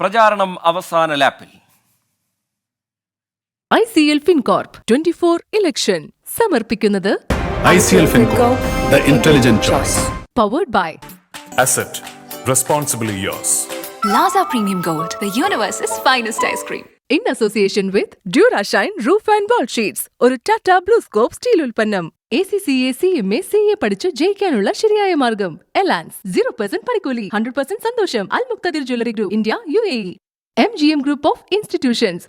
പ്രചാരണം അവസാന ലാപ്പിൽ. ICL FinCorp 24 ഇലക്ഷൻ സമർപ്പിക്കുന്നത് ICL FinCorp, the intelligent choice. Powered by Asset, responsibly yours. Plaza Premium Gold, the universe's finest ice cream. in association with Durashine Roof and Wall Sheets. ഒരു Tata blue scope steel ഉൽപ്പന്നം. ACCA CMA CA പഠിച്ച് ജയിക്കാനുള്ള ശരിയായ മാർഗം. എലാൻസ് 0% പണിക്കൂലി, 100% സന്തോഷം. Al Muqtadir jewellery group India UAE. MGM group of institutions.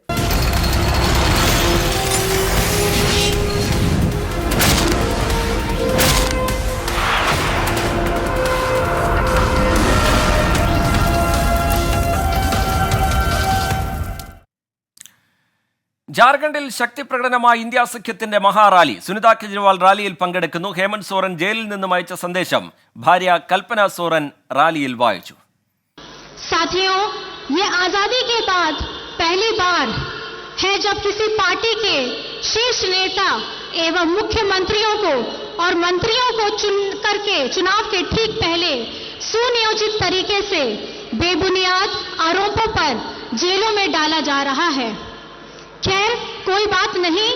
ജാർഖണ്ഡിൽ ശക്തി പ്രകടനമായി ഇന്ത്യ സഖ്യത്തിന്റെ മഹാറാലി. സുനിത കെജ്രിവാൾ റാലിയിൽ പങ്കെടുക്കുന്നു. ഹേമന്ത് സോറൻ ജയിലിൽ നിന്നും അയച്ച സന്ദേശം ഭാര്യ കൽപ്പന സോറൻ റാലിയിൽ വായിച്ചു. साथियों, ये आजादी के बाद पहली बार है जब किसी पार्टी के शीर्ष नेता एवं मुख्यमंत्रियों को और मंत्रियों को चुन करके चुनाव के ठीक पहले सुनियोजित तरीके से बेबुनियाद आरोपों पर जेलों में डाला जा रहा है। खैर, कोई बात नहीं,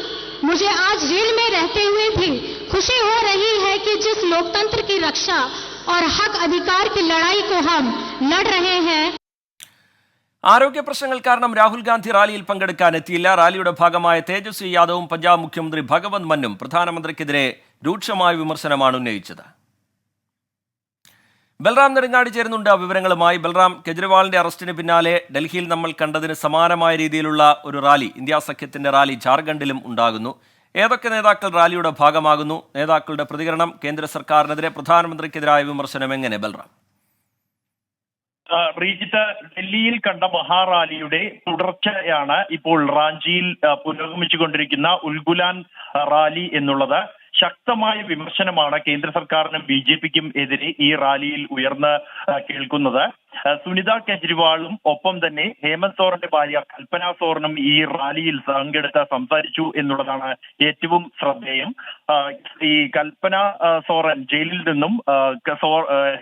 मुझे आज जेल में रहते हुए भी खुशी हो रही है कि जिस लोकतंत्र की रक्षा और हक अधिकार की लड़ाई को हम लड़ रहे हैं. ആരോഗ്യ പ്രശ്നങ്ങൾ കാരണം രാഹുൽ ഗാന്ധി റാലിയിൽ പങ്കെടുക്കാൻ എത്തിയില്ല. റാലിയുടെ ഭാഗമായ തേജസ്വി യാദവും പഞ്ചാബ് മുഖ്യമന്ത്രി ഭഗവന്ത് മന്നും പ്രധാനമന്ത്രിക്കെതിരെ രൂക്ഷമായ വിമർശനമാണ് ഉന്നയിച്ചത്. ബൽറാം നെടുങ്ങാടി ചേരുന്നുണ്ട് വിവരങ്ങളുമായി. ബൽറാം, കെജ്രിവാളിന്റെ അറസ്റ്റിന് പിന്നാലെ ഡൽഹിയിൽ നമ്മൾ കണ്ടതിന് സമാനമായ രീതിയിലുള്ള ഒരു റാലി, ഇന്ത്യ സഖ്യത്തിന്റെ റാലി ജാർഖണ്ഡിലും ഉണ്ടാകുന്നു. ഏതൊക്കെ നേതാക്കൾ റാലിയുടെ ഭാഗമാകുന്നു? നേതാക്കളുടെ പ്രതികരണം, കേന്ദ്ര സർക്കാരിനെതിരെ പ്രധാനമന്ത്രിക്കെതിരായ വിമർശനം എങ്ങനെ? ബൽറാം. റീജിത്ത്, ഡൽഹിയിൽ കണ്ട മഹാറാലിയുടെ തുടർച്ചയാണ് ഇപ്പോൾ റാഞ്ചിയിൽ പുരോഗമിച്ചുകൊണ്ടിരിക്കുന്ന ഉൽഗുലാൻ റാലി എന്നുള്ളത്. ശക്തമായ വിമർശനമാണ് കേന്ദ്ര സർക്കാരിനും BJPക്കും എതിരെ ഈ റാലിയിൽ ഉയർന്ന് കേൾക്കുന്നത്. സുനിത കെജ്രിവാളും ഒപ്പം തന്നെ ഹേമന്ത് സോറന്റെ ഭാര്യ കൽപ്പന സോറനും ഈ റാലിയിൽ പങ്കെടുത്ത് സംസാരിച്ചു എന്നുള്ളതാണ് ഏറ്റവും ശ്രദ്ധേയം. ഈ കൽപ്പന സോറൻ ജയിലിൽ നിന്നും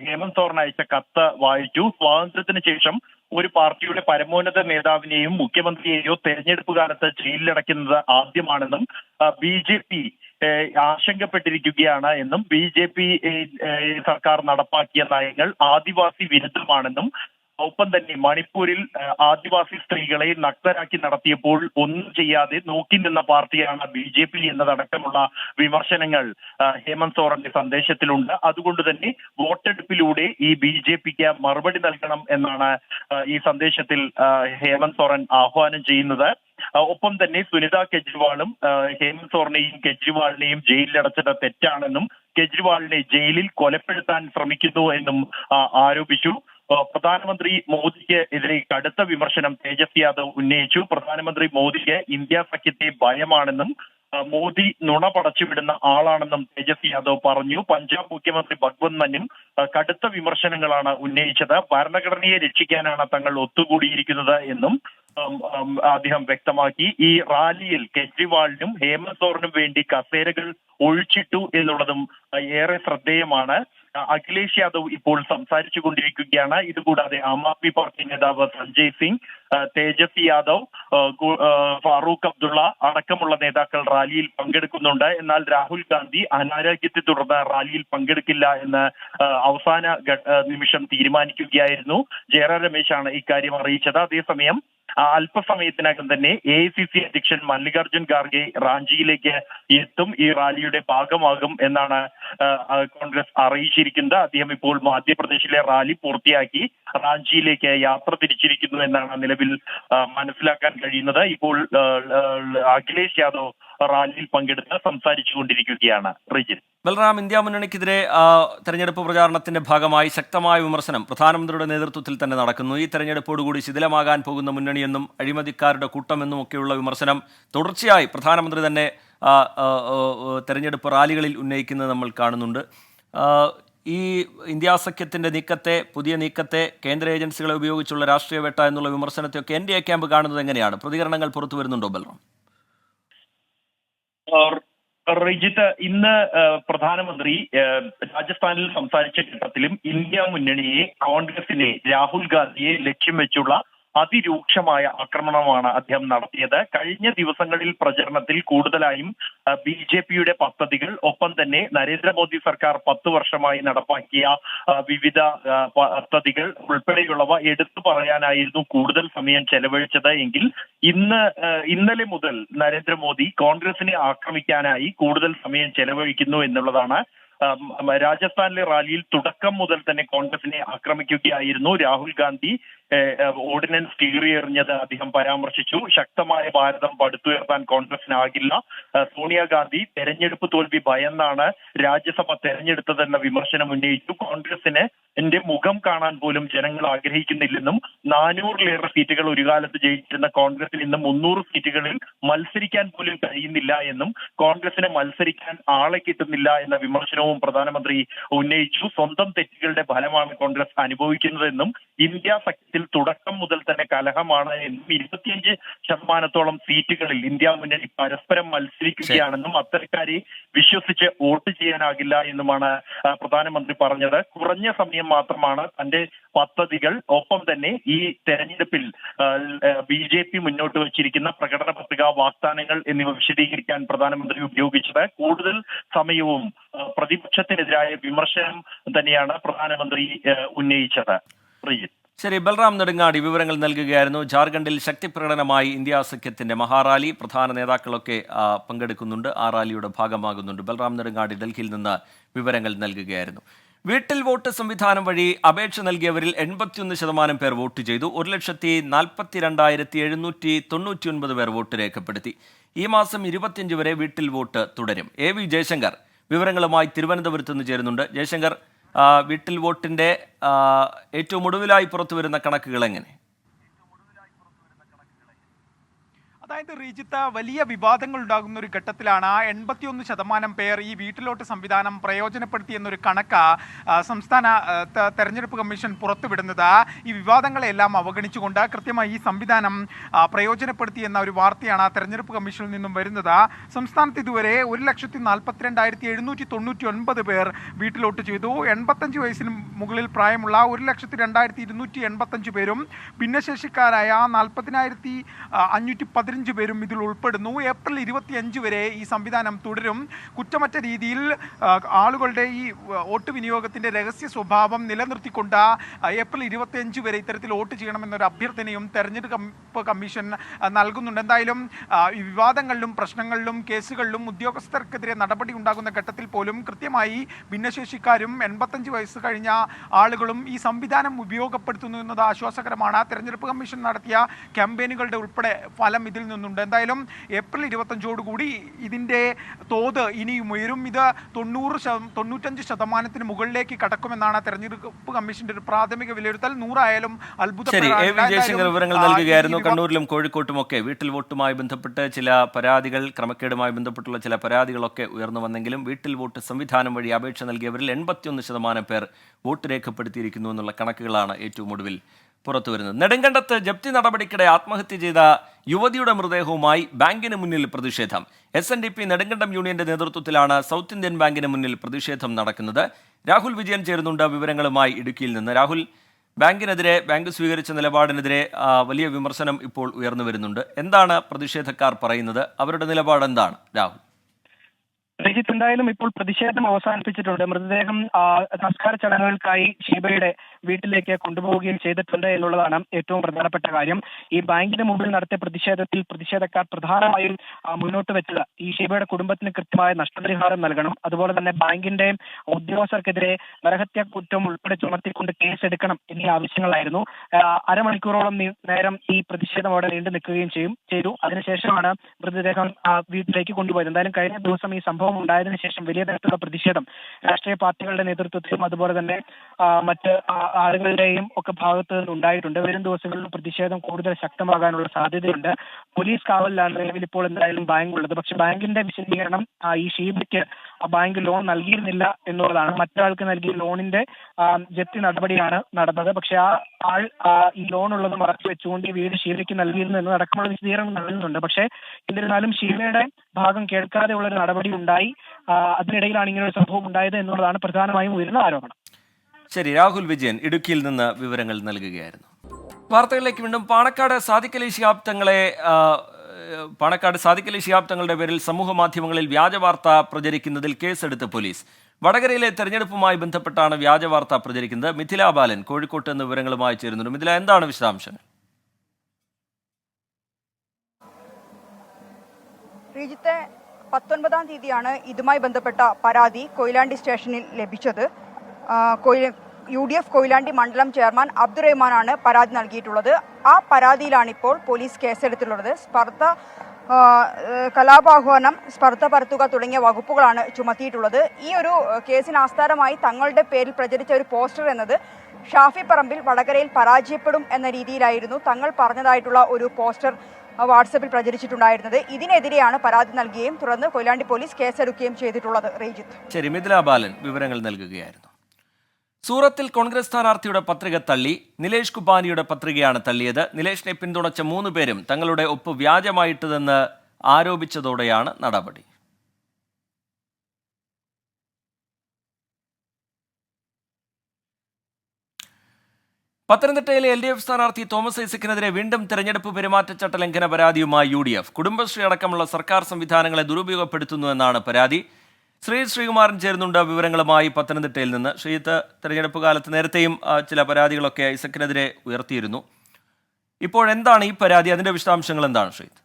ഹേമന്ത് സോറൻ അയച്ച കത്ത് വായിച്ചു. സ്വാതന്ത്ര്യത്തിന് ശേഷം ഒരു പാർട്ടിയുടെ പരമോന്നത നേതാവിനെയോ മുഖ്യമന്ത്രിയെയോ തെരഞ്ഞെടുപ്പ് കാലത്ത് ജയിലിലടയ്ക്കുന്നത് ആദ്യമാണെന്നും BJP ആശങ്കപ്പെട്ടിരിക്കുകയാണ് എന്നും BJP സർക്കാർ നടപ്പാക്കിയ നയങ്ങൾ ആദിവാസി വിരുദ്ധമാണെന്നും ഒപ്പം തന്നെ മണിപ്പൂരിൽ ആദിവാസി സ്ത്രീകളെ നഗ്നരാക്കി നടത്തിയപ്പോൾ ഒന്നും ചെയ്യാതെ നോക്കി നിന്ന പാർട്ടിയാണ് BJP എന്നതടക്കമുള്ള വിമർശനങ്ങൾ ഹേമന്ത് സോറന്റെ സന്ദേശത്തിലുണ്ട്. അതുകൊണ്ട് തന്നെ വോട്ടെടുപ്പിലൂടെ ഈ BJPക്ക് മറുപടി നൽകണം എന്നാണ് ഈ സന്ദേശത്തിൽ ഹേമന്ത് സോറൻ ആഹ്വാനം ചെയ്യുന്നത്. ഒപ്പം തന്നെ സുനിത കെജ്രിവാളും ഹേമന്ത് സോറനെയും കെജ്രിവാളിനെയും ജയിലിലടച്ചത് തെറ്റാണെന്നും കെജ്രിവാളിനെ ജയിലിൽ കൊലപ്പെടുത്താൻ ശ്രമിക്കുന്നു എന്നും ആരോപിച്ചു. പ്രധാനമന്ത്രി മോദിക്ക് എതിരെ കടുത്ത വിമർശനം തേജസ്വി യാദവ് ഉന്നയിച്ചു. പ്രധാനമന്ത്രി മോദിക്ക് ഇന്ത്യ സഖ്യത്തെ ഭയമാണെന്നും മോദി നുണ പടച്ചുവിടുന്ന ആളാണെന്നും തേജസ്വി യാദവ് പറഞ്ഞു. പഞ്ചാബ് മുഖ്യമന്ത്രി ഭഗവന്ത് മന്നും കടുത്ത വിമർശനങ്ങളാണ് ഉന്നയിച്ചത്. ഭരണഘടനയെ രക്ഷിക്കാനാണ് തങ്ങൾ ഒത്തുകൂടിയിരിക്കുന്നത് എന്നും അദ്ദേഹം വ്യക്തമാക്കി. ഈ റാലിയിൽ കെജ്രിവാളിനും ഹേമന്ത് സോറനും വേണ്ടി കസേരകൾ ഒഴിച്ചിട്ടു എന്നുള്ളതും ഏറെ ശ്രദ്ധേയമാണ്. അഖിലേഷ് യാദവ് ഇപ്പോൾ സംസാരിച്ചു കൊണ്ടിരിക്കുകയാണ്. ഇതുകൂടാതെ ആം ആദ്മി പാർട്ടി നേതാവ് സഞ്ജയ് സിംഗ്, തേജസ്വി യാദവ്, ഫാറൂഖ് അബ്ദുള്ള അടക്കമുള്ള നേതാക്കൾ റാലിയിൽ പങ്കെടുക്കുന്നുണ്ട്. എന്നാൽ രാഹുൽ ഗാന്ധി അനാരോഗ്യത്തെ തുടർന്ന് റാലിയിൽ പങ്കെടുക്കില്ല എന്ന് അവസാന നിമിഷം തീരുമാനിക്കുകയായിരുന്നു. ജയറാം രമേശാണ് ഇക്കാര്യം അറിയിച്ചത്. അതേസമയം അല്പസമയത്തിനകം തന്നെ AICC അധ്യക്ഷൻ മല്ലികാർജുൻ ഖാർഗെ റാഞ്ചിയിലേക്ക് എത്തും, ഈ റാലിയുടെ ഭാഗമാകും എന്നാണ് കോൺഗ്രസ് അറിയിച്ചിരിക്കുന്നത്. അദ്ദേഹം ഇപ്പോൾ മധ്യപ്രദേശിലെ റാലി പൂർത്തിയാക്കി റാഞ്ചിയിലേക്ക് യാത്ര തിരിച്ചിരിക്കുന്നു എന്നാണ് നിലവിൽ മനസ്സിലാക്കാൻ കഴിയുന്നത്. ഇപ്പോൾ അഖിലേഷ് യാദവ് റാലിയിൽ പങ്കെടുത്ത് സംസാരിച്ചു കൊണ്ടിരിക്കുകയാണ്. റിജിൻ. ബൽറാം, ഇന്ത്യ മുന്നണിക്കെതിരെ തെരഞ്ഞെടുപ്പ് പ്രചാരണത്തിന്റെ ഭാഗമായി ശക്തമായ വിമർശനം പ്രധാനമന്ത്രിയുടെ നേതൃത്വത്തിൽ തന്നെ നടക്കുന്നു. ഈ തെരഞ്ഞെടുപ്പോടുകൂടി ശിഥിലമാകാൻ പോകുന്ന മുന്നണിയെന്നും അഴിമതിക്കാരുടെ കൂട്ടമെന്നും ഒക്കെയുള്ള വിമർശനം തുടർച്ചയായി പ്രധാനമന്ത്രി തന്നെ തെരഞ്ഞെടുപ്പ് റാലികളിൽ ഉന്നയിക്കുന്നത് നമ്മൾ കാണുന്നുണ്ട്. ഈ ഇന്ത്യ സഖ്യത്തിന്റെ നീക്കത്തെ, പുതിയ നീക്കത്തെ, കേന്ദ്ര ഏജൻസികളെ ഉപയോഗിച്ചുള്ള രാഷ്ട്രീയ വേട്ട എന്നുള്ള വിമർശനത്തെയൊക്കെ NDA ക്യാമ്പ് കാണുന്നത് എങ്ങനെയാണ്? പ്രതികരണങ്ങൾ പുറത്തു വരുന്നുണ്ടോ ബൽറാം? റിജിത്ത്, ഇന്ന് പ്രധാനമന്ത്രി രാജസ്ഥാനിൽ സംസാരിച്ച ഘട്ടത്തിലും ഇന്ത്യ മുന്നണിയെ, കോൺഗ്രസിനെ, രാഹുൽ ഗാന്ധിയെ ലക്ഷ്യം വെച്ചുള്ള അതിരൂക്ഷമായ ആക്രമണമാണ് അദ്ദേഹം നടത്തിയത്. കഴിഞ്ഞ ദിവസങ്ങളിൽ പ്രചരണത്തിൽ കൂടുതലായും BJP-യുടെ പദ്ധതികൾ, ഒപ്പം തന്നെ നരേന്ദ്രമോദി സർക്കാർ 10 വർഷമായി നടപ്പാക്കിയ വിവിധ പദ്ധതികൾ ഉൾപ്പെടെയുള്ളവ എടുത്തു പറയാനായിരുന്നു കൂടുതൽ സമയം ചെലവഴിച്ചത് എങ്കിൽ ഇന്നലെ മുതൽ നരേന്ദ്രമോദി കോൺഗ്രസിനെ ആക്രമിക്കാനായി കൂടുതൽ സമയം ചെലവഴിക്കുന്നു എന്നുള്ളതാണ്. രാജസ്ഥാനിലെ റാലിയിൽ തുടക്കം മുതൽ തന്നെ കോൺഗ്രസിനെ ആക്രമിക്കുകയായിരുന്നു. രാഹുൽ ഗാന്ധി ഓർഡിനൻസ് കീറിയെറിഞ്ഞത് അദ്ദേഹം പരാമർശിച്ചു. ശക്തമായ ഭാരതം പടുത്തുയർത്താൻ കോൺഗ്രസിനാകില്ല. സോണിയാഗാന്ധി തെരഞ്ഞെടുപ്പ് തോൽവി ഭയന്നാണ് രാജ്യസഭ തെരഞ്ഞെടുത്തതെന്ന വിമർശനം ഉന്നയിച്ചു. കോൺഗ്രസിന് എന്റെ മുഖം കാണാൻ പോലും ജനങ്ങൾ ആഗ്രഹിക്കുന്നില്ലെന്നും 400-ലേറെ സീറ്റുകൾ ഒരു കാലത്ത് ജയിച്ചിരുന്ന കോൺഗ്രസിന് ഇന്ന് 300 സീറ്റുകളിൽ മത്സരിക്കാൻ പോലും കഴിയുന്നില്ല എന്നും കോൺഗ്രസിന് മത്സരിക്കാൻ ആളെ കിട്ടുന്നില്ല എന്ന വിമർശനവും പ്രധാനമന്ത്രി ഉന്നയിച്ചു. സ്വന്തം തെറ്റുകളുടെ ഫലമാണ് കോൺഗ്രസ് അനുഭവിക്കുന്നതെന്നും ഇന്ത്യ സഖ്യത്തിൽ തുടക്കം മുതൽ തന്നെ കലഹമാണ് എന്നും 25% സീറ്റുകളിൽ ഇന്ത്യ മുന്നണി പരസ്പരം മത്സരിക്കുകയാണെന്നും അത്തരക്കാരെ വിശ്വസിച്ച് വോട്ട് ചെയ്യാനാകില്ല എന്നുമാണ് പ്രധാനമന്ത്രി പറഞ്ഞത്. കുറഞ്ഞ സമയം മാത്രമാണ് തന്റെ പദ്ധതികൾ, ഒപ്പം തന്നെ ഈ തെരഞ്ഞെടുപ്പിൽ BJP മുന്നോട്ട് വച്ചിരിക്കുന്ന പ്രകടന പത്രിക, വാഗ്ദാനങ്ങൾ എന്നിവ വിശദീകരിക്കാൻ പ്രധാനമന്ത്രി ഉപയോഗിച്ചത്. കൂടുതൽ സമയവും പ്രതിപക്ഷത്തിനെതിരായ വിമർശനം തന്നെയാണ് പ്രധാനമന്ത്രി ഉന്നയിച്ചത്. ശരി, ബൽറാം നെടുങ്ങാടി വിവരങ്ങൾ നൽകുകയായിരുന്നു. ജാർഖണ്ഡിൽ ശക്തിപ്രകടനമായി ഇന്ത്യ സഖ്യത്തിന്റെ മഹാറാലി, പ്രധാന നേതാക്കളൊക്കെ പങ്കെടുക്കുന്നുണ്ട്, ആ റാലിയുടെ ഭാഗമാകുന്നുണ്ട്. ബൽറാം നെടുങ്ങാടി ഡൽഹിയിൽ നിന്ന് വിവരങ്ങൾ നൽകുകയായിരുന്നു. വീട്ടിൽ വോട്ട് സംവിധാനം വഴി അപേക്ഷ നൽകിയവരിൽ 81% പേർ വോട്ട് ചെയ്തു. 1,42,799 പേർ വോട്ട് രേഖപ്പെടുത്തി. ഈ മാസം 25 വരെ വീട്ടിൽ വോട്ട് തുടരും. AV ജയശങ്കർ വിവരങ്ങളുമായി തിരുവനന്തപുരത്ത് നിന്ന് ചേരുന്നുണ്ട്. ജയശങ്കർ, വീട്ടിൽ വോട്ടിന്റെ ഏറ്റവും ഒടുവിലായി പുറത്തുവരുന്ന കണക്കുകൾ എങ്ങനെ? അതായത് റീജിത്ത്, വലിയ വിവാദങ്ങൾ ഉണ്ടാകുന്ന ഒരു ഘട്ടത്തിലാണ് 81% പേർ ഈ വീട്ടിലോട്ട് സംവിധാനം പ്രയോജനപ്പെടുത്തി എന്നൊരു കണക്ക് സംസ്ഥാന തെരഞ്ഞെടുപ്പ് കമ്മീഷൻ പുറത്തുവിടുന്നത്. ഈ വിവാദങ്ങളെല്ലാം അവഗണിച്ചുകൊണ്ട് കൃത്യമായി ഈ സംവിധാനം പ്രയോജനപ്പെടുത്തി എന്ന ഒരു വാർത്തയാണ് തെരഞ്ഞെടുപ്പ് കമ്മീഷനിൽ നിന്നും വരുന്നത്. സംസ്ഥാനത്ത് ഇതുവരെ 1,42,799 പേർ വീട്ടിലോട്ട് ചെയ്തു. 85 വയസ്സിന് മുകളിൽ പ്രായമുള്ള 1,02,285 പേരും ഭിന്നശേഷിക്കാരായ 40,515 പേരും ഇതിൽ ഉൾപ്പെടുന്നു. ഏപ്രിൽ 25 വരെ ഈ സംവിധാനം തുടരും. കുറ്റമറ്റ രീതിയിൽ ആളുകളുടെ ഈ വോട്ട് വിനിയോഗത്തിന്റെ രഹസ്യ സ്വഭാവം നിലനിർത്തിക്കൊണ്ട് ഏപ്രിൽ 25 വരെ ഇത്തരത്തിൽ വോട്ട് ചെയ്യണമെന്നൊരു അഭ്യർത്ഥനയും തെരഞ്ഞെടുപ്പ് കമ്മീഷൻ നൽകുന്നുണ്ട്. എന്തായാലും ഈ വിവാദങ്ങളിലും പ്രശ്നങ്ങളിലും കേസുകളിലും ഉദ്യോഗസ്ഥർക്കെതിരെ നടപടി ഉണ്ടാകുന്ന ഘട്ടത്തിൽ പോലും കൃത്യമായി ഭിന്നശേഷിക്കാരും 85 വയസ്സ് കഴിഞ്ഞ ആളുകളും ഈ സംവിധാനം ഉപയോഗപ്പെടുത്തുന്നു എന്നത് ആശ്വാസകരമാണ്. തെരഞ്ഞെടുപ്പ് കമ്മീഷൻ നടത്തിയ ക്യാമ്പയിനുകളുടെ ഉൾപ്പെടെ ഫലം ഇതിൽ നിന്നുണ്ട്. എന്തായാലും ഏപ്രിൽ 25 ഇതിന്റെ തോത് ഇനിയും ഉയരും. ഇത് 95% മുകളിലേക്ക് കടക്കുമെന്നാണ് തെരഞ്ഞെടുപ്പ് കമ്മീഷന്റെ ഒരു പ്രാഥമിക വിലയിരുത്തൽ. 100 ആയാലും ജയശങ്കർ വിവരങ്ങൾ നൽകുകയായിരുന്നു. കണ്ണൂരിലും കോഴിക്കോട്ടുമൊക്കെ വീട്ടിൽ വോട്ടുമായി ബന്ധപ്പെട്ട് ചില പരാതികൾ, ക്രമക്കേടുമായി ബന്ധപ്പെട്ടുള്ള ചില പരാതികളൊക്കെ ഉയർന്നു വന്നെങ്കിലും വീട്ടിൽ വോട്ട് സംവിധാനം വഴി അപേക്ഷ നൽകിയവരിൽ 81% പേർ വോട്ട് രേഖപ്പെടുത്തിയിരിക്കുന്നു എന്നുള്ള കണക്കുകളാണ് ഏറ്റവും ഒടുവിൽ പുറത്തുവരുന്നത്. നെടുങ്കണ്ടത്ത് ജപ്തി നടപടിക്കിടെ ആത്മഹത്യ ചെയ്ത യുവതിയുടെ മൃതദേഹവുമായി ബാങ്കിന് മുന്നിൽ പ്രതിഷേധം. SNDP നെടുങ്കണ്ടം യൂണിയന്റെ നേതൃത്വത്തിലാണ് സൗത്ത് ഇന്ത്യൻ ബാങ്കിന് മുന്നിൽ പ്രതിഷേധം നടക്കുന്നത്. രാഹുൽ വിജയൻ ചേരുന്നുണ്ട് വിവരങ്ങളുമായി ഇടുക്കിയിൽ നിന്ന്. രാഹുൽ, ബാങ്ക് സ്വീകരിച്ച നിലപാടിനെതിരെ വലിയ വിമർശനം ഇപ്പോൾ ഉയർന്നു വരുന്നുണ്ട്. എന്താണ് പ്രതിഷേധക്കാർ പറയുന്നത്? അവരുടെ നിലപാട് എന്താണ് രാഹുൽ? രജിത്ത്, എന്തായാലും ഇപ്പോൾ പ്രതിഷേധം അവസാനിപ്പിച്ചിട്ടുണ്ട്. മൃതദേഹം സംസ്കാര ചടങ്ങുകൾക്കായി ഷീബയുടെ വീട്ടിലേക്ക് കൊണ്ടുപോവുകയും ചെയ്തിട്ടുണ്ട് എന്നുള്ളതാണ് ഏറ്റവും പ്രധാനപ്പെട്ട കാര്യം. ഈ ബാങ്കിന് മുമ്പിൽ നടത്തിയ പ്രതിഷേധത്തിൽ പ്രതിഷേധക്കാർ പ്രധാനമായും മുന്നോട്ട് വെച്ചത് ഈ ഷീബയുടെ കുടുംബത്തിന് കൃത്യമായ നഷ്ടപരിഹാരം നൽകണം, അതുപോലെ തന്നെ ബാങ്കിന്റെ ഉദ്യോഗസ്ഥർക്കെതിരെ നരഹത്യാ കുറ്റം ഉൾപ്പെടെ ചുമത്തിക്കൊണ്ട് കേസെടുക്കണം എന്നീ ആവശ്യങ്ങളായിരുന്നു. അരമണിക്കൂറോളം നേരം ഈ പ്രതിഷേധം അവിടെ നീണ്ടു നിൽക്കുകയും ചെയ്തു. അതിനുശേഷമാണ് മൃതദേഹം വീട്ടിലേക്ക് കൊണ്ടുപോയത്. എന്തായാലും കഴിഞ്ഞ ദിവസം ഈ സംഭവം ഉണ്ടായതിനു ശേഷം വലിയ തരത്തിലുള്ള പ്രതിഷേധം രാഷ്ട്രീയ പാർട്ടികളുടെ നേതൃത്വത്തിലും അതുപോലെ തന്നെ മറ്റ് ആളുകളുടെയും ഒക്കെ ഭാഗത്ത് നിന്ന് ഉണ്ടായിട്ടുണ്ട്. വരും ദിവസങ്ങളിൽ പ്രതിഷേധം കൂടുതൽ ശക്തമാകാനുള്ള സാധ്യതയുണ്ട്. പോലീസ് കാവലിലാണ് നിലവിൽ ഇപ്പോൾ എന്തായാലും ബാങ്ക് ഉള്ളത്. പക്ഷെ ബാങ്കിന്റെ വിശദീകരണം ഈ ഷീബയ്ക്ക് ബാങ്ക് ലോൺ നൽകിയിരുന്നില്ല എന്നുള്ളതാണ്. മറ്റൊരാൾക്ക് നൽകിയ ലോണിന്റെ ജപ്തി നടപടിയാണ് നടന്നത്. പക്ഷെ ആ ആൾ ഈ ലോൺ ഉള്ളത് മറച്ചു വെച്ചുകൊണ്ട് ഈ വീട് ഷീബയ്ക്ക് നൽകിയിരുന്നു എന്നതടക്കമുള്ള വിശദീകരണം നൽകുന്നുണ്ട്. പക്ഷേ എന്നിരുന്നാലും ഷീബയുടെ ഭാഗം കേൾക്കാതെയുള്ള ഒരു നടപടി ഉണ്ടായി. അതിനിടയിലാണ് ഇങ്ങനെ ഒരു സംഭവം ഉണ്ടായത് എന്നുള്ളതാണ് പ്രധാനമായും ഉയരുന്ന ആരോപണം. ശരി, രാഹുൽ വിജയൻ ഇടുക്കിയിൽ നിന്ന് വിവരങ്ങൾ നൽകുകയായിരുന്നു. വാർത്തകളിലേക്ക് വീണ്ടും. പാണക്കാട് സാദിഖ് അലി ശിഹാബ് തങ്ങളുടെ പേരിൽ സമൂഹ മാധ്യമങ്ങളിൽ വ്യാജ വാർത്ത പ്രചരിക്കുന്നതിൽ കേസെടുത്ത് പോലീസ്. വടകരയിലെ തെരഞ്ഞെടുപ്പുമായി ബന്ധപ്പെട്ടാണ് വ്യാജ വാർത്ത പ്രചരിക്കുന്നത്. മിഥില ബാലൻ കോഴിക്കോട്ട് നിന്ന് വിവരങ്ങളുമായി ചേരുന്നുണ്ട്. മിഥില, എന്താണ് വിശദാംശങ്ങൾ? ശ്രീജിത്തെ, 19-ാം തീയതിയാണ് ഇതുമായി ബന്ധപ്പെട്ട പരാതി കൊയിലാണ്ടി സ്റ്റേഷനിൽ ലഭിച്ചത്. UDF കൊയിലാണ്ടി മണ്ഡലം ചെയർമാൻ അബ്ദുറഹ്മാനാണ് പരാതി നൽകിയിട്ടുള്ളത്. ആ പരാതിയിലാണ് ഇപ്പോൾ പോലീസ് കേസെടുത്തിട്ടുള്ളത്. കലാപാഹ്വാനം, സ്പർദ്ധ പരത്തുക തുടങ്ങിയ വകുപ്പുകളാണ് ചുമത്തിയിട്ടുള്ളത്. ഈ ഒരു കേസിന് ആസ്പദമായി തങ്ങളുടെ പേരിൽ പ്രചരിച്ച ഒരു പോസ്റ്റർ എന്നത് ഷാഫി പറമ്പിൽ വടകരയിൽ പരാജയപ്പെടും എന്ന രീതിയിലായിരുന്നു തങ്ങൾ പറഞ്ഞതായിട്ടുള്ള ഒരു പോസ്റ്റർ വാട്സപ്പിൽ പ്രചരിച്ചിട്ടുണ്ടായിരുന്നത്. ഇതിനെതിരെയാണ് പരാതി നൽകുകയും തുടർന്ന് കൊയിലാണ്ടി പോലീസ് കേസെടുക്കുകയും ചെയ്തിട്ടുള്ളത്. റീജിത്ത്. ശരി, മിഥില ബാലൻ വിവരങ്ങൾ നൽകുകയായിരുന്നു. സൂറത്തിൽ കോൺഗ്രസ് സ്ഥാനാർത്ഥിയുടെ പത്രിക തള്ളി. നിലേഷ് കുപാനിയുടെ പത്രികയാണ് തള്ളിയത്. നിലേഷിനെ പിന്തുണച്ച 3 പേരും തങ്ങളുടെ ഒപ്പ് വ്യാജമായിട്ടതെന്ന് ആരോപിച്ചതോടെയാണ് നടപടി. പത്തനംതിട്ടയിലെ LDF സ്ഥാനാർത്ഥി തോമസ് ഐസക്കിനെതിരെ വീണ്ടും തെരഞ്ഞെടുപ്പ് പെരുമാറ്റച്ചട്ട ലംഘന പരാതിയുമായി UDF. കുടുംബശ്രീ അടക്കമുള്ള സർക്കാർ സംവിധാനങ്ങളെ ദുരുപയോഗപ്പെടുത്തുന്നുവെന്നാണ് പരാതി. ശ്രീകുമാരൻ ചേരുന്നുണ്ട് വിവരങ്ങളുമായി പത്തനംതിട്ടയിൽ നിന്ന്. ശ്രീജിത്ത്, തെരഞ്ഞെടുപ്പ് കാലത്ത് നേരത്തെയും ചില പരാതികളൊക്കെ ഐസക്കിനെതിരെ ഉയർത്തിയിരുന്നു. ഇപ്പോഴെന്താണ് ഈ പരാതി? അതിന്റെ വിശദാംശങ്ങൾ എന്താണ് ശ്രീജിത്ത്?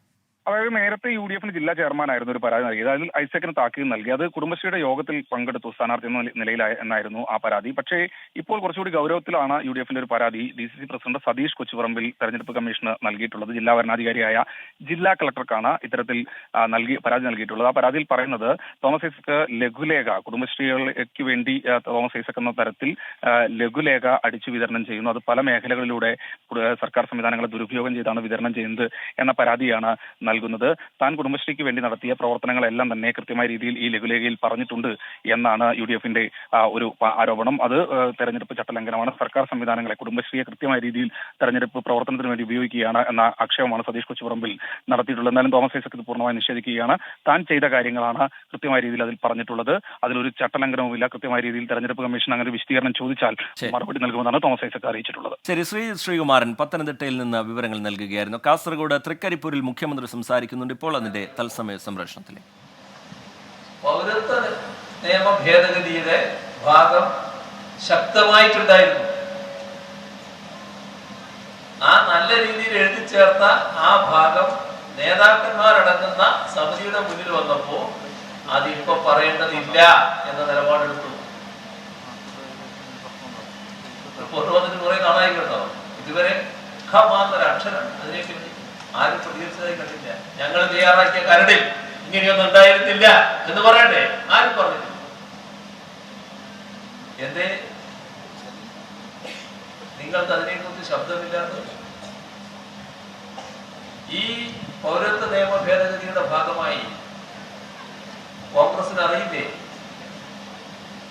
അതായത് നേരത്തെ UDF ജില്ലാ ചെയർമാനായിരുന്നു ഒരു പരാതി നൽകിയത്. അതിൽ ഐസക്കിന് താക്കീത് നൽകി. അത് കുടുംബശ്രീയുടെ യോഗത്തിൽ പങ്കെടുത്തു സ്ഥാനാർത്ഥി എന്ന നിലയിൽ എന്നായിരുന്നു ആ പരാതി. പക്ഷേ ഇപ്പോൾ കുറച്ചുകൂടി ഗൗരവത്തിലാണ് UDF ഒരു പരാതി DCC പ്രസിഡന്റ് സതീഷ് കൊച്ചുപറമ്പിൽ തെരഞ്ഞെടുപ്പ് കമ്മീഷന് നൽകിയിട്ടുള്ളത്. ജില്ലാ വരണാധികാരിയായ ജില്ലാ കളക്ടർക്കാണ് ഇത്തരത്തിൽ പരാതി നൽകിയിട്ടുള്ളത്. ആ പരാതിയിൽ പറയുന്നത് തോമസ് ഐസക്ക് ലഘുലേഖ, കുടുംബശ്രീകൾക്ക് വേണ്ടി തോമസ് ഐസക്ക് എന്ന തരത്തിൽ ലഘുലേഖ അടിച്ചു വിതരണം ചെയ്യുന്നു. അത് പല മേഖലകളിലൂടെ സർക്കാർ സംവിധാനങ്ങളെ ദുരുപയോഗം ചെയ്താണ് വിതരണം ചെയ്യുന്നത് എന്ന പരാതിയാണ് നൽകുന്നത്. താൻ കുടുംബശ്രീക്ക് വേണ്ടി നടത്തിയ പ്രവർത്തനങ്ങളെല്ലാം തന്നെ കൃത്യമായ രീതിയിൽ ഈ ലഘുലേഖയിൽ പറഞ്ഞിട്ടുണ്ട് എന്നാണ് UDF ഒരു ആരോപണം. അത് തെരഞ്ഞെടുപ്പ് ചട്ടലംഘനമാണ്. സർക്കാർ സംവിധാനങ്ങളെ, കുടുംബശ്രീയെ കൃത്യമായ രീതിയിൽ തെരഞ്ഞെടുപ്പ് പ്രവർത്തനത്തിന് വേണ്ടി ഉപയോഗിക്കുകയാണ് എന്ന ആക്ഷേപമാണ് സതീഷ് കൊച്ചുപറമ്പിൽ നടത്തിയിട്ടുള്ളത്. എന്നാലും തോമസ് ഐസക്ക് ഇത് പൂർണ്ണമായി നിഷേധിക്കുകയാണ്. താൻ ചെയ്ത കാര്യങ്ങളാണ് കൃത്യമായ രീതിയിൽ അതിൽ പറഞ്ഞിട്ടുള്ളത്. അതിലൊരു ചട്ടലംഘനവുമില്ല. കൃത്യമായ രീതിയിൽ തെരഞ്ഞെടുപ്പ് കമ്മീഷൻ അങ്ങനെ വിശദീകരണം ചോദിച്ചാൽ മറുപടി നൽകുമെന്നാണ് തോമസ് ഐസക്ക് അറിയിച്ചിട്ടുള്ളത്. ശരി, ശ്രീകുമാരൻ പത്തനംതിട്ടയിൽ നിന്ന് വിവരങ്ങൾ നൽകുകയായിരുന്നു. കാസർഗോഡ് തൃക്കരിപ്പൂരിൽ മുഖ്യമന്ത്രി സംസാരിക്കുന്നുണ്ട്. ഇപ്പോൾ അതിന്റെ തത്സമയ സംപ്രേഷണത്തിലെ പൗരത്വ നിയമ ഭേദഗതിയുടെ ഭാഗം ശക്തമായിട്ടുണ്ടായിരുന്നു. ആ നല്ല രീതിയിൽ എഴുതി ചേർത്ത ആ ഭാഗം നേതാക്കന്മാരടങ്ങുന്ന സമിതിയുടെ മുന്നിൽ വന്നപ്പോ അതിപ്പോ പറയേണ്ടതില്ല എന്ന നിലപാടെടുത്തു. റിപ്പോർട്ട് വന്നിട്ട് കുറെ നാളായി കേട്ടോ. ഇതുവരെ മാത്രം അക്ഷരം അതിലേക്ക് ആരും പ്രതികരിച്ചതായി കണ്ടില്ല. ഞങ്ങൾ തയ്യാറാക്കിയ കരടിൽ ഇങ്ങനെയൊന്നും ഉണ്ടായിരുന്നില്ല എന്ന് പറയണ്ടേ? ആരും പറഞ്ഞില്ല. എന്തേ നിങ്ങൾക്ക് അതിനെക്കുറിച്ച് ശബ്ദമില്ലാത്തത്? ഈ പൗരത്വ നിയമ ഭേദഗതിയുടെ ഭാഗമായി കോൺഗ്രസിന് അറിയില്ലേ?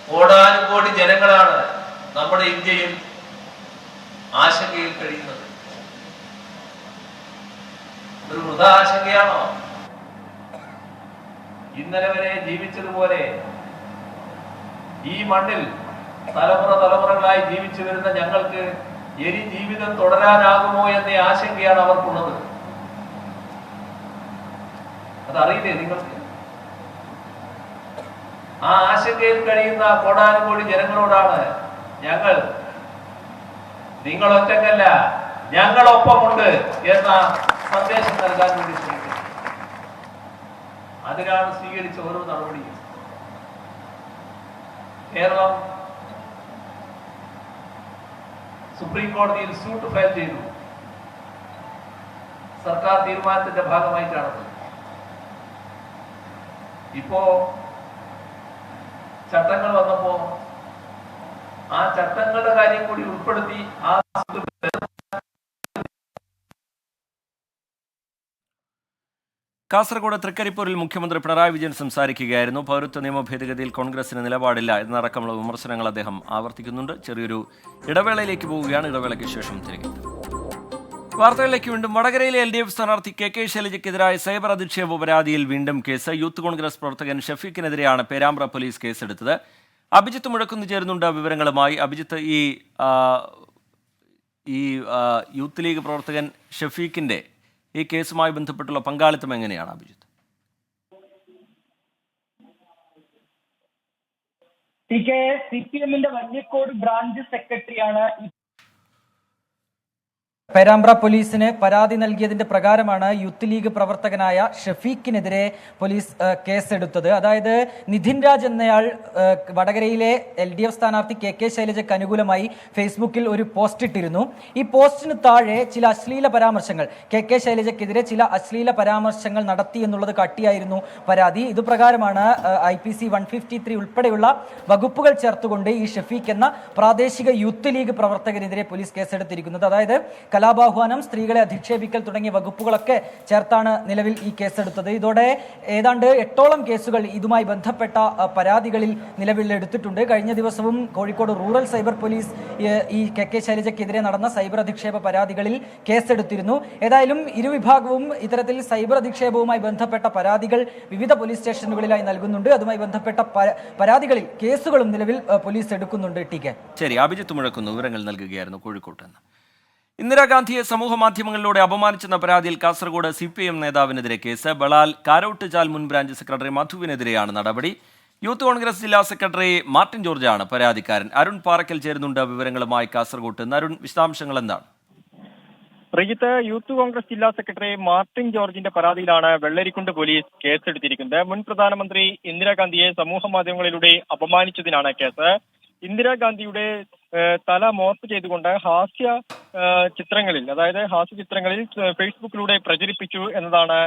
കോടാനുകോടി ജനങ്ങളാണ് നമ്മുടെ ഇന്ത്യയിൽ ആശങ്കയിൽ കഴിയുന്നത്. ഒരു വൃഥാ ആശങ്കയാണോ? ഇന്നലെ വരെ ജീവിച്ചതുപോലെ ഈ മണ്ണിൽ തലമുറകളായി ജീവിച്ചു വരുന്ന ഞങ്ങൾക്ക് ഇനി ജീവിതം തുടരാനാകുമോ എന്ന ആശങ്കയാണ് അവർക്കുള്ളത്. അതറിയില്ലേ നിങ്ങൾക്ക്? ആ ആശങ്കയിൽ കഴിയുന്ന കോടാനുകോടി ജനങ്ങളോടാണ് ഞങ്ങൾ, നിങ്ങൾ ഒറ്റക്കല്ല, ഞങ്ങളൊപ്പമുണ്ട് എന്ന സന്ദേശം നൽകാൻ വേണ്ടി ശ്രമിക്കുന്നത്. അതിനാണ് സ്വീകരിച്ച ഓരോ നടപടിയും. കേരളം സുപ്രീം കോടതിയിൽ സൂട്ട് ഫയൽ ചെയ്തു. സർക്കാർ തീരുമാനത്തിന്റെ ഭാഗമായിട്ടാണത്. ഇപ്പോ ചട്ടങ്ങൾ വന്നപ്പോ ആ ചട്ടങ്ങളുടെ കാര്യം കൂടി ഉൾപ്പെടുത്തി ആ കാസർഗോഡ് തൃക്കരിപ്പൂരിൽ മുഖ്യമന്ത്രി പിണറായി വിജയൻ സംസാരിക്കുകയായിരുന്നു. പൗരത്വ നിയമ ഭേദഗതിയിൽ കോൺഗ്രസിന് നിലപാടില്ല എന്നടക്കമുള്ള വിമർശനങ്ങൾ അദ്ദേഹം ആവർത്തിക്കുന്നുണ്ട്. ചെറിയൊരു ഇടവേളയിലേക്ക് പോവുകയാണ്. ഇടവേളയ്ക്ക് ശേഷം തിരികെ വാർത്തകളിലേക്ക് വീണ്ടും. വടകരയിലെ LDF സ്ഥാനാർത്ഥി KK ശൈലജയ്ക്കെതിരായ സൈബർ അധിക്ഷേപ പരാതിയിൽ വീണ്ടും കേസ്. യൂത്ത് കോൺഗ്രസ് പ്രവർത്തകൻ ഷഫീഖിനെതിരെയാണ് പേരാമ്പ്ര പോലീസ് കേസെടുത്തത്. അഭിജിത്ത് മുഴക്കുന്ന് ചേരുന്നുണ്ട് വിവരങ്ങളുമായി. അഭിജിത്ത്, ഈ ഈ യൂത്ത് ലീഗ് പ്രവർത്തകൻ ഷഫീഖിൻ്റെ ഈ കേസുമായി ബന്ധപ്പെട്ടുള്ള പങ്കാളിത്തം എങ്ങനെയാണ് അഭിജിത്ത്? CPM-ന്റെ വല്യക്കോട് ബ്രാഞ്ച് സെക്രട്ടറിയാണ് പേരാമ്പ്ര പോലീസിന് പരാതി നൽകിയതിന്റെ പ്രകാരമാണ് യൂത്ത് ലീഗ് പ്രവർത്തകനായ ഷഫീഖിനെതിരെ പോലീസ് കേസെടുത്തത്. അതായത് നിധിൻ രാജ് എന്നയാൾ വടകരയിലെ LDF സ്ഥാനാർത്ഥി KK ശൈലജയ്ക്ക് അനുകൂലമായി ഫേസ്ബുക്കിൽ ഒരു പോസ്റ്റ് ഇട്ടിരുന്നു. ഈ പോസ്റ്റിന് താഴെ ചില അശ്ലീല പരാമർശങ്ങൾ, KK ശൈലജയ്ക്കെതിരെ ചില അശ്ലീല പരാമർശങ്ങൾ നടത്തി എന്നുള്ളത് കാട്ടിയായിരുന്നു പരാതി. ഇതുപ്രകാരമാണ് IPC 153 ഉൾപ്പെടെയുള്ള വകുപ്പുകൾ ചേർത്തുകൊണ്ട് ഈ ഷഫീഖ് എന്ന പ്രാദേശിക യൂത്ത് ലീഗ് പ്രവർത്തകനെതിരെ പോലീസ് കേസെടുത്തിരിക്കുന്നത്. അതായത് കലാപാഹ്വാനം, സ്ത്രീകളെ അധിക്ഷേപിക്കൽ തുടങ്ങിയ വകുപ്പുകളൊക്കെ ചേർത്താണ് നിലവിൽ ഈ കേസെടുത്തത്. ഇതോടെ ഏതാണ്ട് 8ഓളം കേസുകൾ ഇതുമായി ബന്ധപ്പെട്ട പരാതികളിൽ നിലവിൽ എടുത്തിട്ടുണ്ട്. കഴിഞ്ഞ ദിവസവും കോഴിക്കോട് റൂറൽ സൈബർ പോലീസ് ഈ KK ശൈലജയ്ക്കെതിരെ നടന്ന സൈബർ അധിക്ഷേപ പരാതികളിൽ കേസെടുത്തിരുന്നു. ഏതായാലും ഇരുവിഭാഗവും ഇത്തരത്തിൽ സൈബർ അധിക്ഷേപവുമായി ബന്ധപ്പെട്ട പരാതികൾ വിവിധ പോലീസ് സ്റ്റേഷനുകളിലായി നൽകുന്നുണ്ട്. അതുമായി ബന്ധപ്പെട്ട പരാതികളിൽ കേസുകളും നിലവിൽ പോലീസ് എടുക്കുന്നുണ്ട്. TK ശരി, അഭിജിത്ത് മുഴക്കുന്നു വിവരങ്ങൾ നൽകുകയായിരുന്നു കോഴിക്കോട്ട് നിന്ന്. ഇന്ദിരാഗാന്ധിയെ സമൂഹ മാധ്യമങ്ങളിലൂടെ അപമാനിച്ചെന്ന പരാതിയിൽ കാസർഗോഡ് CPM നേതാവിനെതിരെ കേസ്. ബളാൽ കാരോട്ടുചാൽ മുൻ ബ്രാഞ്ച് സെക്രട്ടറി മധുവിനെതിരെയാണ് നടപടി. യൂത്ത് കോൺഗ്രസ് ജില്ലാ സെക്രട്ടറി മാർട്ടിൻ ജോർജാണ് പരാതിക്കാരൻ. അരുൺ പാറക്കൽ ചേരുന്നുണ്ട് വിവരങ്ങളുമായി കാസർഗോഡ് നിന്ന്. അരുൺ, വിശദാംശങ്ങൾ എന്താണ്? ശ്രീജിത്ത്, യൂത്ത് കോൺഗ്രസ് ജില്ലാ സെക്രട്ടറി മാർട്ടിൻ ജോർജിന്റെ പരാതിയിലാണ് വെള്ളരിക്കുണ്ട് പോലീസ് കേസെടുത്തിരിക്കുന്നത്. മുൻ പ്രധാനമന്ത്രി ഇന്ദിരാഗാന്ധിയെ സമൂഹ മാധ്യമങ്ങളിലൂടെ അപമാനിച്ചതിനാണ് കേസ്. ഇന്ദിരാഗാന്ധിയുടെ തല മോർഫ് ചെയ്തുകൊണ്ട് ഹാസ്യ ചിത്രങ്ങളിൽ ഫേസ്ബുക്കിലൂടെ പ്രചരിപ്പിച്ചു എന്നതാണ്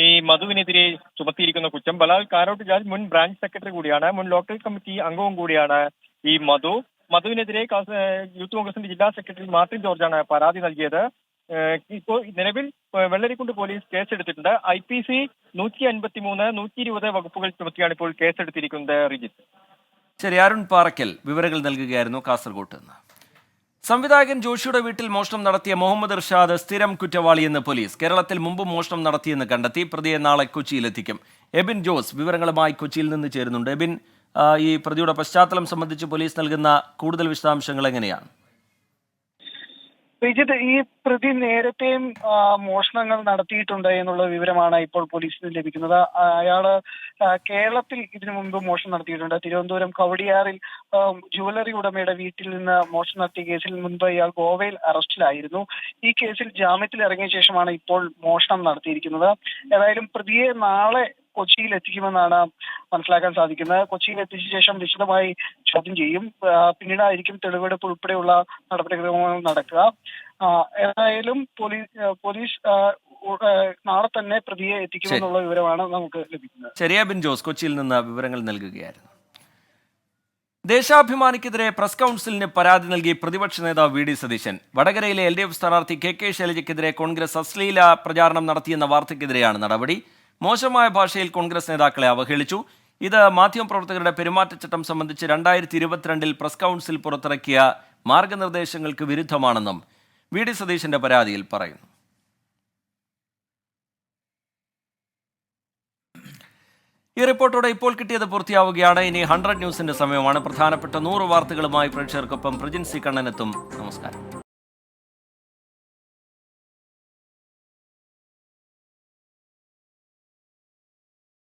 ഈ മധുവിനെതിരെ ചുമത്തിയിരിക്കുന്ന കുറ്റം. ബലാൽ കാരോട്ടുചാൽ മുൻ ബ്രാഞ്ച് സെക്രട്ടറി കൂടിയാണ്, മുൻ ലോക്കൽ കമ്മിറ്റി അംഗവും കൂടിയാണ് ഈ മധുവിനെതിരെ യൂത്ത് കോൺഗ്രസിന്റെ ജില്ലാ സെക്രട്ടറി മാർട്ടിൻ ജോർജാണ് പരാതി നൽകിയത്. ഇപ്പോൾ നിലവിൽ വെള്ളരിക്കുണ്ട് പോലീസ് കേസെടുത്തിട്ടുണ്ട്. IPC 153, 120 വകുപ്പുകൾ ചുമത്തിയാണ് ഇപ്പോൾ കേസെടുത്തിരിക്കുന്നത്. റിജിത്ത്. ശരി, അരുൺ പാറക്കൽ വിവരങ്ങൾ നൽകുകയായിരുന്നു കാസർഗോട്ട് നിന്ന്. സംവിധായകൻ ജോഷിയുടെ വീട്ടിൽ മോഷണം നടത്തിയ മുഹമ്മദ് ഇർഷാദ് സ്ഥിരം കുറ്റവാളിയെന്ന് പോലീസ്. കേരളത്തിൽ മുമ്പ് മോഷണം നടത്തിയെന്ന് കണ്ടെത്തി. പ്രതിയെ നാളെ കൊച്ചിയിലെത്തിക്കും. എബിൻ ജോസ് വിവരങ്ങളുമായി കൊച്ചിയിൽ നിന്ന് ചേരുന്നുണ്ട്. എബിൻ, ഈ പ്രതിയുടെ പശ്ചാത്തലം സംബന്ധിച്ച് പോലീസ് നൽകുന്ന കൂടുതൽ വിശദാംശങ്ങൾ എങ്ങനെയാണ്? ശ്രീജിത്ത്, ഈ പ്രതി നേരത്തെയും മോഷണങ്ങൾ നടത്തിയിട്ടുണ്ട് എന്നുള്ള വിവരമാണ് ഇപ്പോൾ പോലീസിന് ലഭിക്കുന്നത്. അയാള് കേരളത്തിൽ ഇതിനു മുമ്പ് മോഷണം നടത്തിയിട്ടുണ്ട്. തിരുവനന്തപുരം കവടിയാറിൽ ജുവലറി ഉടമയുടെ വീട്ടിൽ നിന്ന് മോഷണം നടത്തിയ കേസിൽ മുൻപ് ഇയാൾ ഗോവയിൽ അറസ്റ്റിലായിരുന്നു. ഈ കേസിൽ ജാമ്യത്തിൽ ഇറങ്ങിയ ശേഷമാണ് ഇപ്പോൾ മോഷണം നടത്തിയിരിക്കുന്നത്. ഏതായാലും പ്രതിയെ നാളെ കൊച്ചിയിൽ എത്തിക്കുമെന്നാണ് മനസ്സിലാക്കാൻ സാധിക്കുന്നത്. കൊച്ചിയിൽ എത്തിച്ച ശേഷം വിശദമായി ചോദ്യം ചെയ്യും. പിന്നീടായിരിക്കും തെളിവെടുപ്പ് ഉൾപ്പെടെയുള്ള നടപടിക്രമങ്ങൾ നടക്കുക. ഏതായാലും പോലീസ് നാളെ തന്നെ പ്രതിയെ എത്തിക്കുമെന്നുള്ള വിവരമാണ് നമുക്ക് ലഭിക്കുന്നത്. ശരി, എബിൻ ജോസ് കൊച്ചിയിൽ നിന്ന് വിവരങ്ങൾ നൽകുകയായിരുന്നു. ദേശാഭിമാനിക്കെതിരെ പ്രസ് കൗൺസിലിന് പരാതി നൽകി പ്രതിപക്ഷ നേതാവ് VD സതീശൻ. വടകരയിലെ LDF സ്ഥാനാർത്ഥി KK ശൈലജയ്ക്കെതിരെ കോൺഗ്രസ് അശ്ലീല പ്രചാരണം നടത്തിയെന്ന വാർത്തയ്ക്കെതിരെയാണ് നടപടി. മോശമായ ഭാഷയിൽ കോൺഗ്രസ് നേതാക്കളെ അവഹേളിച്ചു. ഇത് മാധ്യമപ്രവർത്തകരുടെ പെരുമാറ്റച്ചട്ടം സംബന്ധിച്ച് 2022 പ്രസ് കൗൺസിൽ പുറത്തിറക്കിയ മാർഗനിർദ്ദേശങ്ങൾക്ക് വിരുദ്ധമാണെന്നും VD സതീശന്റെ പരാതിയിൽ പറയുന്നു. ഈ റിപ്പോർട്ടോടെ ഇപ്പോൾ കിട്ടിയത് പൂർത്തിയാവുകയാണ്. ഇനി 100 ന്യൂസിന്റെ സമയമാണ്. പ്രധാനപ്പെട്ട 100 വാർത്തകളുമായി പ്രേക്ഷകർക്കൊപ്പം പ്രജിൻ C. കണ്ണനെത്തും. നമസ്കാരം.